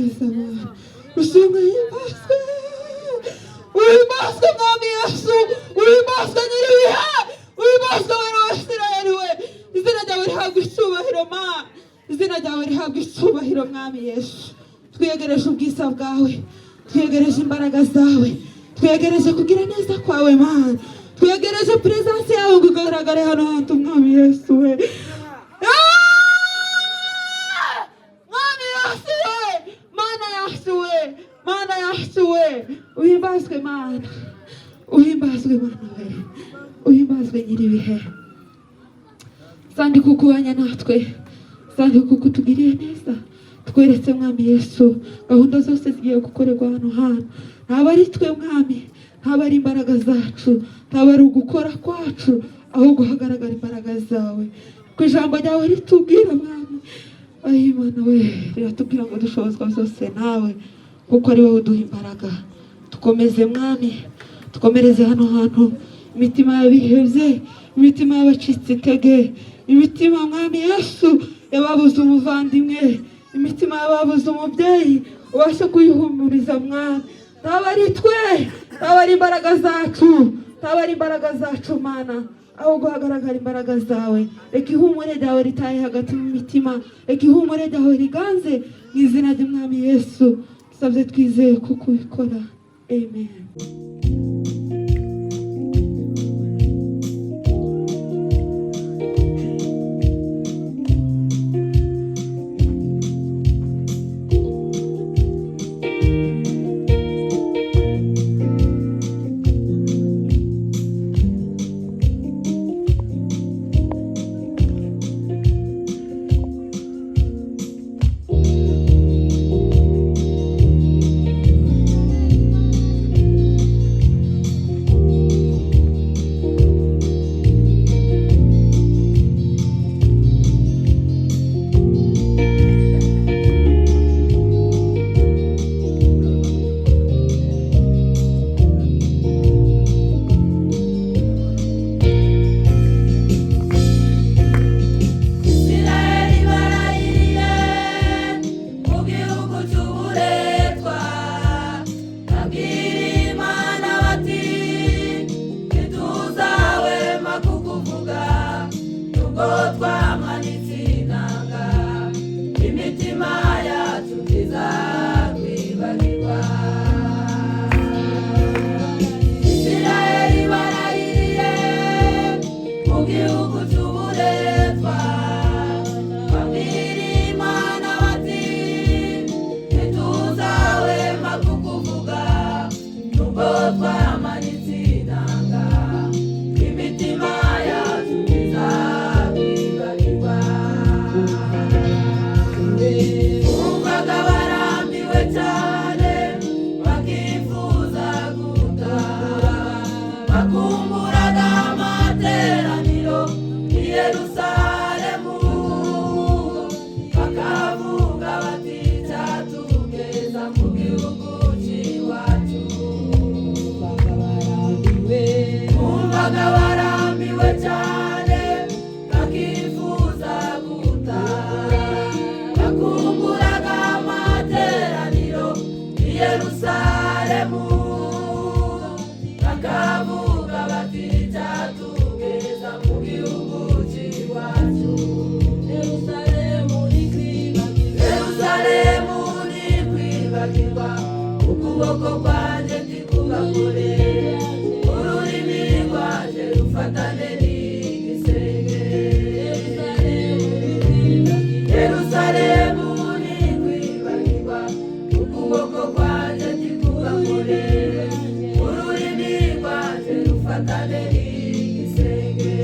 Yesu. Ushimwe himbazwe. Uhimbazwe mwami Yesu. Uhimbazwe nyiribihe. Uhimbazwe wera wa Isirayeli we. Izina ryawe rihabwa icyubahiro Mana. Izina ryawe rihabwa icyubahiro mwami Yesu. Twiyegereje ubwisa bwawe. Twiyegereje imbaraga zawe. Twiyegereje kugira neza kwawe Mana. Twiyegereje presence yawe ngo igaragare hano hantu mwami Yesu we. Mwami Yesu we. Mana Yesu we. Mana Yesu we. Uhimbazwe Mana. Uhimbazwe Mana we. Uhimbazwe nyiribihe. Sandi kukubanya natwe. Sandi kukutugiriye neza. Tweretse mwami Yesu gahunda zose zigiye gukorerwa hano hantu. Ntabwo ari twe mwami, ntabwo ari imbaraga zacu, ntabwo ari ugukora kwacu, ahubwo hagaragara imbaraga zawe. Ku ijambo ryawe ritubwira mwami, ayi Mana we, riratubwira ngo dushobozwa byose nawe kuko ari wowe uduha imbaraga. Tukomeze mwami, tukomereze hano hantu imitima y'abihebye, imitima y'abacitse intege, imitima mwami Yesu yababuze umuvandimwe, imitima y'ababuze umubyeyi ubashe kuyihumuriza mwami. Ntabwo ari twe, ntabwo ari imbaraga zacu, ntabwo ari imbaraga zacu Mana, ahubwo hagaragara imbaraga zawe. Reka ihumure ryawe ritahe hagati mu mitima, reka ihumure ryawe riganze mu izina ry'umwami Yesu. Dusabye twizeye kuko ubikora. Amen. ukuboko kwanjye ndikugakore, ururimi rwanjye rufatane n'igisenge. Yerusalemu ntikwibagirwa, ukuboko kwanjye ndikugakore, ururimi rwanjye rufatane n'igisenge.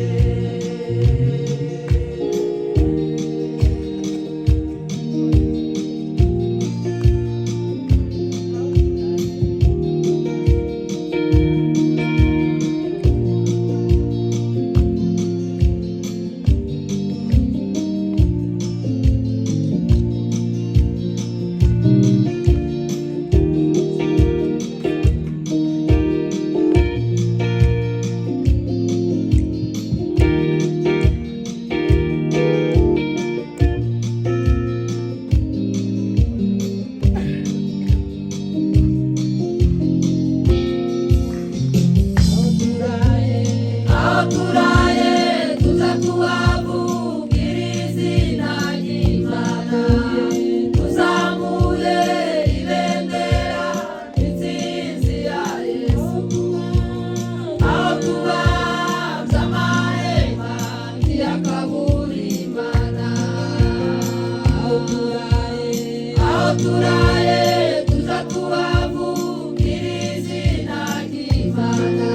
dusigaye tuza tuhavugiriza izina ry'Imana,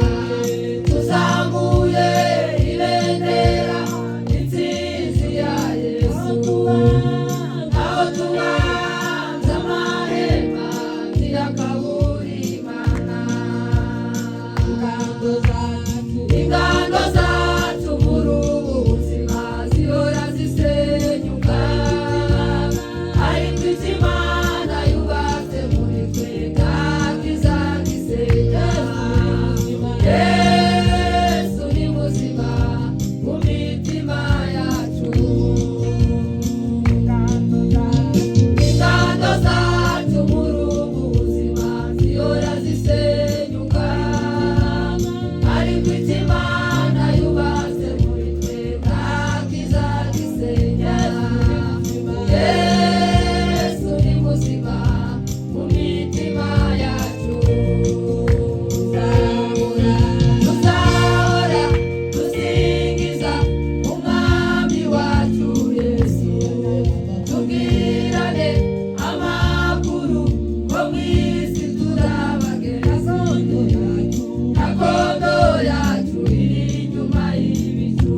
tuzamuye ibendera intsinzi ya Yesu, aho tubanza amahema ntirakabura Imana. Ingando zacu muri ubu buzima zihora zisenyuka, ariko icyo Imana yubatse muri twe ntakizagisenya. Yesu ni muzima mu mitima yacu. Ingando zacu muri ubu buzima zihora zisenyuka, ariko icyo Imana yubatse muri twe ntakizagisenya. Yesu ni muzima mu mitima yacu. Tuzahora dusingiza umwami wacu Yesu, tubwirane amakuru ko mu isi turabagenzi, gakondo yacu iri inyuma y'ibicu.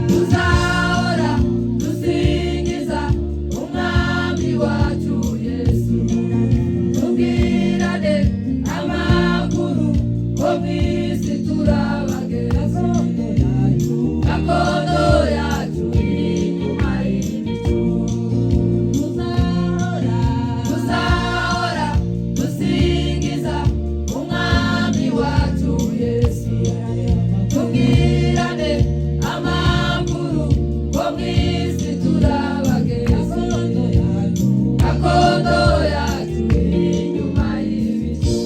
Tuzahora dusingiza umwami wacu Yesu, tubwirane amakuru ko mu isi turabagenzi, gakondo yacu iri inyuma y'ibicu. Tuzahora dusingiza umwami wacu Yesu, tubwirane amakuru ko mu isi turabagenzi, gakondo yacu iri inyuma y'ibicu.